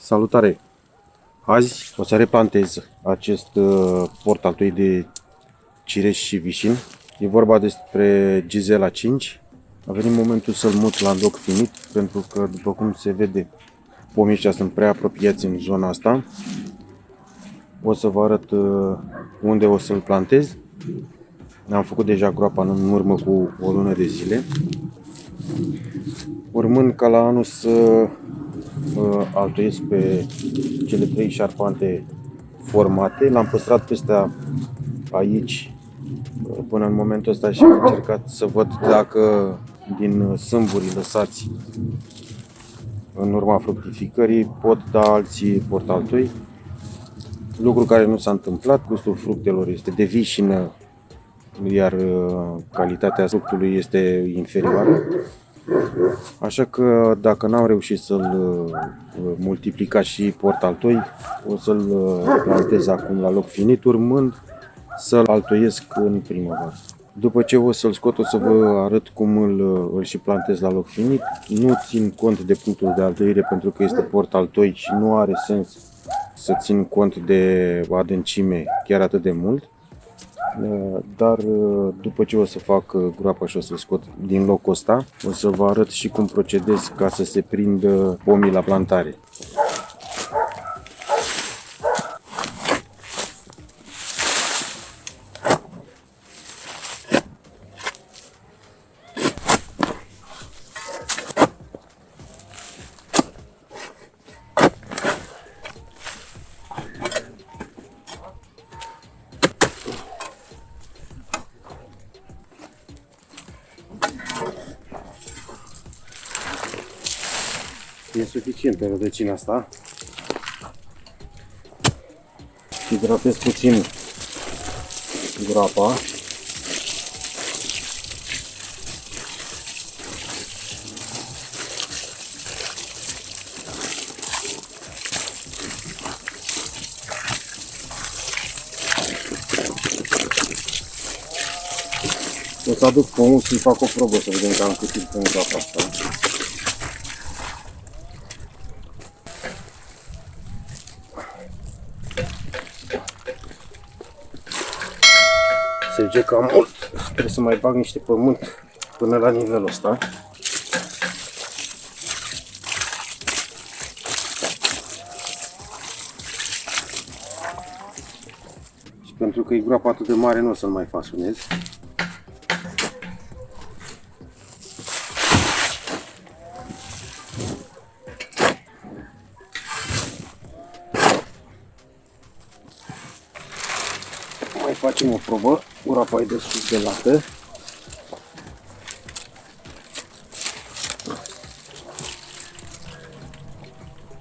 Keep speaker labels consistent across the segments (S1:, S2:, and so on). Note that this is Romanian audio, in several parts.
S1: Salutare! Azi o să replantez acest port altoid de cireș și vișin. E vorba despre Gizela 5. A venit momentul să-l mut la loc finit, pentru că, după cum se vede, pomii ăștia sunt prea apropiați în zona asta. O să vă arăt unde o să-l plantez. Am făcut deja groapa în urmă cu o lună de zile. Urmând ca la anul să altoiesc pe cele 3 șarpante formate. L-am păstrat pe astea aici până în momentul ăsta și am încercat să văd dacă din sâmburii lăsați în urma fructificării pot da alții portaltoi. Lucru care nu s-a întâmplat. Gustul fructelor este de vișină, iar calitatea fructului este inferioară. Așa că dacă n-am reușit să-l multiplica și portaltoi, o să-l plantez acum la loc finit, urmând să-l altoiesc în primăvară. După ce o să-l scot, o să vă arăt cum îl și plantez la loc finit. Nu țin cont de punctul de altoire pentru că este portaltoi și nu are sens să țin cont de adâncime chiar atât de mult. Dar după ce o să fac groapa și o să-l scot din locul ăsta, o să vă arăt și cum procedez ca să se prindă pomii la plantare. E suficient pe rădăcina asta. Hidratez puțin groapa. O să aduc pomul și fac o probă să vedem cam cât timp în groapa asta. Se vede cam mult. Trebuie să mai bag niște pământ până la nivelul ăsta. Și pentru că e groapa atât de mare, nu o să-l mai fasonez. Mai facem o probă. Groapa e destul de lată.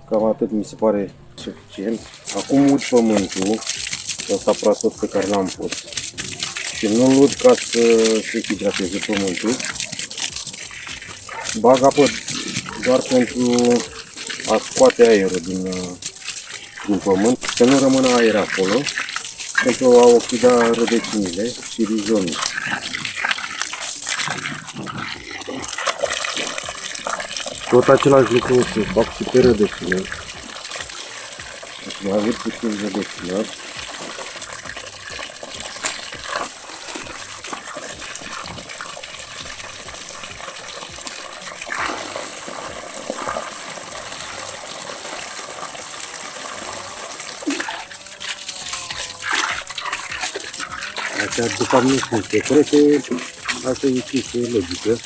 S1: Cam atât mi se pare suficient. Acum ud pământul ăsta proaspăt pe care l-am pus. Și nu-l ud ca să se hidrateze pământul. Bag apă doar pentru a scoate aerul din pământ, să nu rămână aer acolo, pentru a oxida rădăcinile și rizomii. Tot același lucru o să fac și pe rădăcină. Mai avut puțin rădăcină. Așa, de fapt, nu sunt secrete, asta e chestie logică.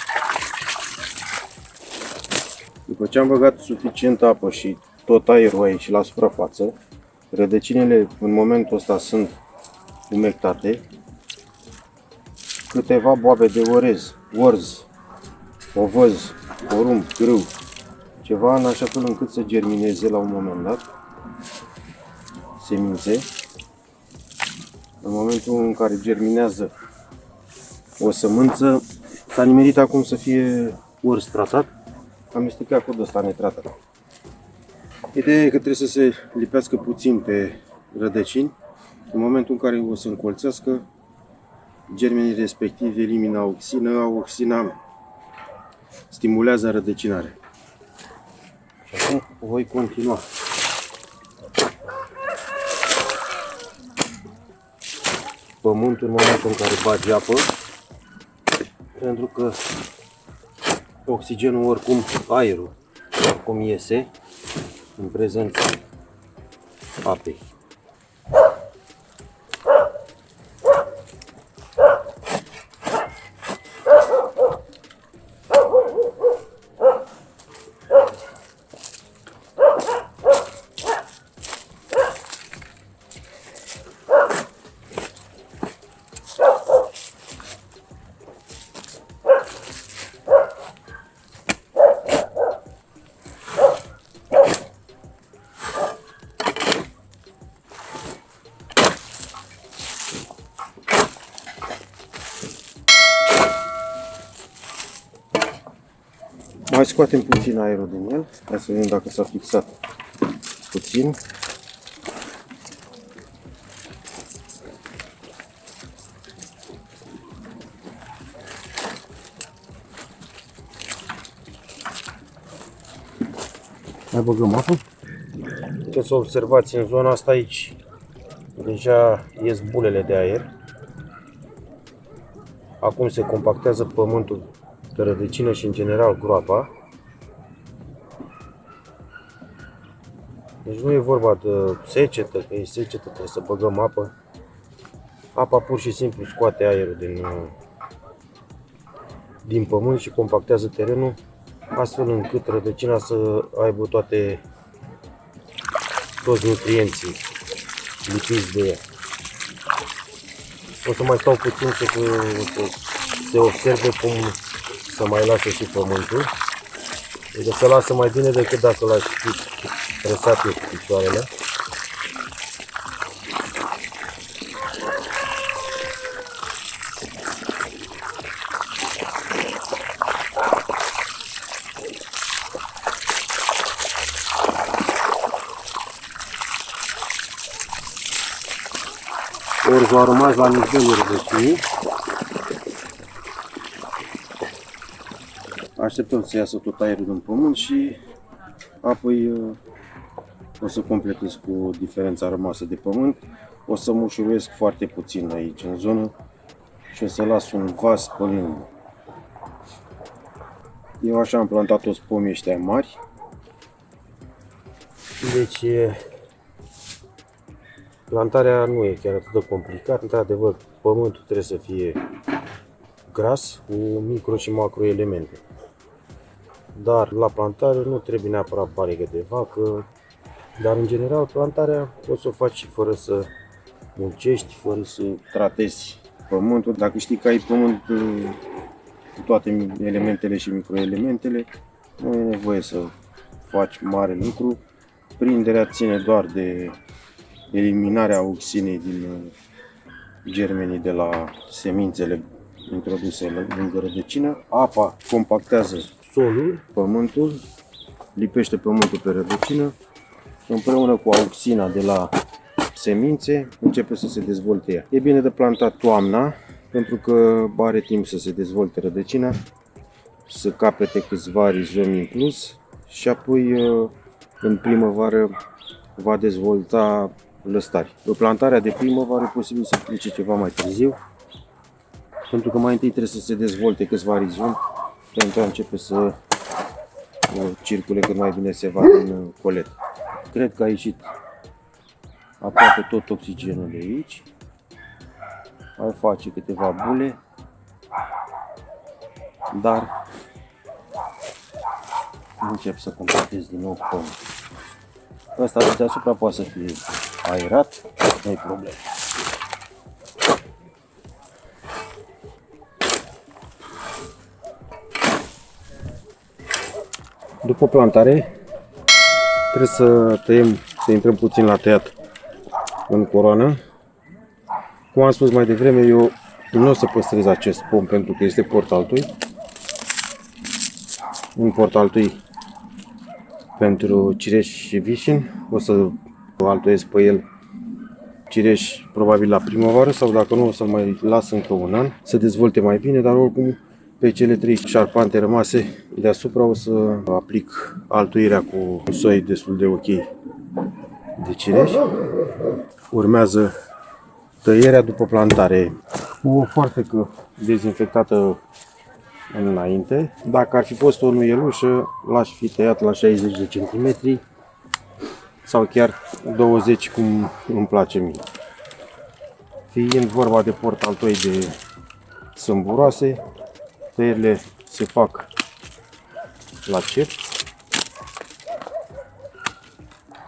S1: După ce am băgat suficient apă și tot aerul a ieșit la suprafață, rădăcinile în momentul ăsta sunt umectate. Câteva boabe de orz, ovăz, porumb, grâu, ceva în așa fel încât să germineze la un moment dat semințe. În momentul în care germinează o sămânță, s-a nimerit acum să fie orz tratat, amestecat cu ăsta netratat. Ideea e că trebuie să se lipească puțin pe rădăcini. În momentul în care o să încolțească, germenii respectivi elimină auxină. Auxina stimulează rădăcinarea. Și acum voi continua. pământul în momentul în care bagi apă, pentru că oxigenul oricum, aerul oricum iese în prezența apei. Mai scoatem puțin aerul din el, hai să vedem dacă s-a fixat puțin. Mai băgăm apă. Puteți să observați în zona asta aici, deja ies bulele de aer. Acum se compactează pământul pe rădăcină și în general groapa. Deci nu e vorba de secetă, că e secetă, trebuie să băgăm apă. Apa pur și simplu scoate aerul din pământ și compactează terenul, astfel încât rădăcina să aibă toți nutrienții lipiți de ea. O să mai stau puțin să se observe cum să mai lasă și pământul. Deci se lasă mai bine decât dacă l-aș fi presat eu cu picioarele. Ori va rămas la nivelul rădăcinii. Așteptăm să iasă tot aerul din pământ și apoi o să completez cu diferența rămasă de pământ. O să mușuruiesc foarte puțin aici în zonă și o să las un vas plin. Eu așa am plantat toți pomii ăștia mari. Deci plantarea nu e chiar atât de complicat. Într-adevăr, pământul trebuie să fie gras cu micro și macro elemente. Dar la plantare nu trebuie neapărat barigă de vacă, dar în general plantarea poți să o faci și fără să muncești, fără să tratezi pământul. Dacă știi că ai pământ cu toate elementele și microelementele, nu e nevoie să faci mare lucru. Prinderea ține doar de eliminarea oxinei din germenii de la semințele introduse lângă rădăcină. Apa compactează solul, pământul, lipește pământul pe rădăcină, împreună cu auxina de la semințe începe să se dezvolte ea. E bine de plantat toamna, pentru că are timp să se dezvolte rădăcina, să capete câțiva rizomi în plus și apoi în primăvară va dezvolta lăstari. Plantarea de primăvară e posibil să plece ceva mai târziu, pentru că mai întâi trebuie să se dezvolte câțiva rizomi pentru a începe să circule cât mai bine seva în colet. Cred că a ieșit aproape tot oxigenul de aici. Mai face câteva bule, dar încep să completez din nou pământul. Ăsta de deasupra poate să fie aerat, nu e problemă. După plantare trebuie să tăiem, să intrăm puțin la tăiat în coroană. Cum am spus mai devreme, eu nu o să păstrez acest pom pentru că este portaltui. Un portaltui pentru cireș și vișin. O să altuiesc pe el cireș probabil la primăvară sau dacă nu o să mai las încă un an să dezvolte mai bine, dar oricum pe cele 3 șarpante rămase deasupra o să aplic altuirea cu un soi destul de ok de cireș. Urmează Tăierea după plantare. O foarfecă dezinfectată înainte. Dacă ar fi fost o nuielușă, l-aș fi tăiat la 60 de centimetri sau chiar 20, cum îmi place mie. Fiind vorba de portaltoi de sâmburoase, tăierile se fac la cep.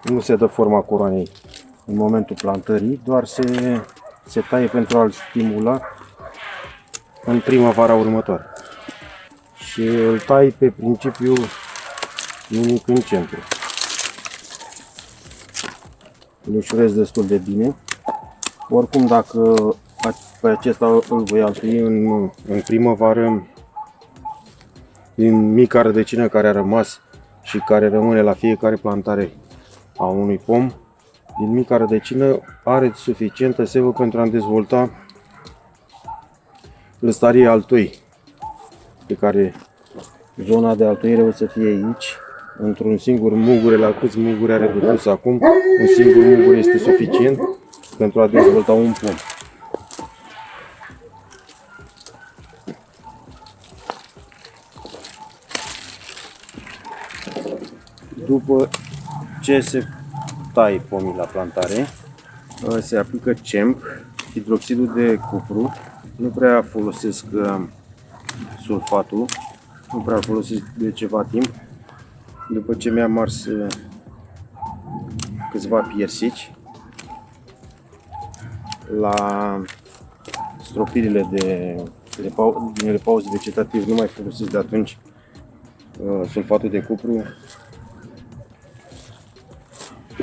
S1: Nu se dă forma coroanei în momentul plantării, doar se taie pentru a-l stimula în primăvara următoare. Și îl tai pe principiu nimic în centru. Îl ușurez destul de bine. Oricum, dacă pe acesta îl voi altui în primăvară, din mica rădăcină care a rămas și care rămâne la fiecare plantare a unui pom, din mica rădăcină are suficientă sevă pentru a dezvolta lăstarii altoi, pe care zona de altoire o să fie aici, într-un singur mugure. La câți muguri are de pus acum, un singur mugure este suficient pentru a dezvolta un pom. După ce se taie pomii la plantare, se aplică CEMP, hidroxidul de cupru. Nu prea folosesc sulfatul, nu prea folosesc de ceva timp. După ce mi-am ars câțiva piersici, la stropirile din repauze vegetativ nu mai folosesc de atunci sulfatul de cupru,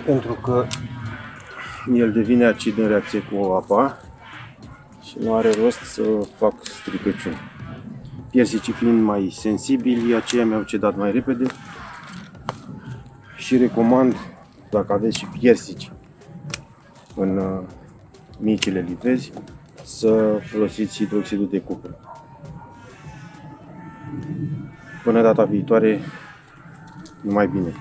S1: pentru că el devine acid în reacție cu apa și nu are rost să fac stricăciuni. Piersicii fiind mai sensibili, aceia mi-au cedat mai repede și recomand, dacă aveți și piersici în micile livezi, să folosiți hidroxidul de cupru. Până data viitoare, numai bine!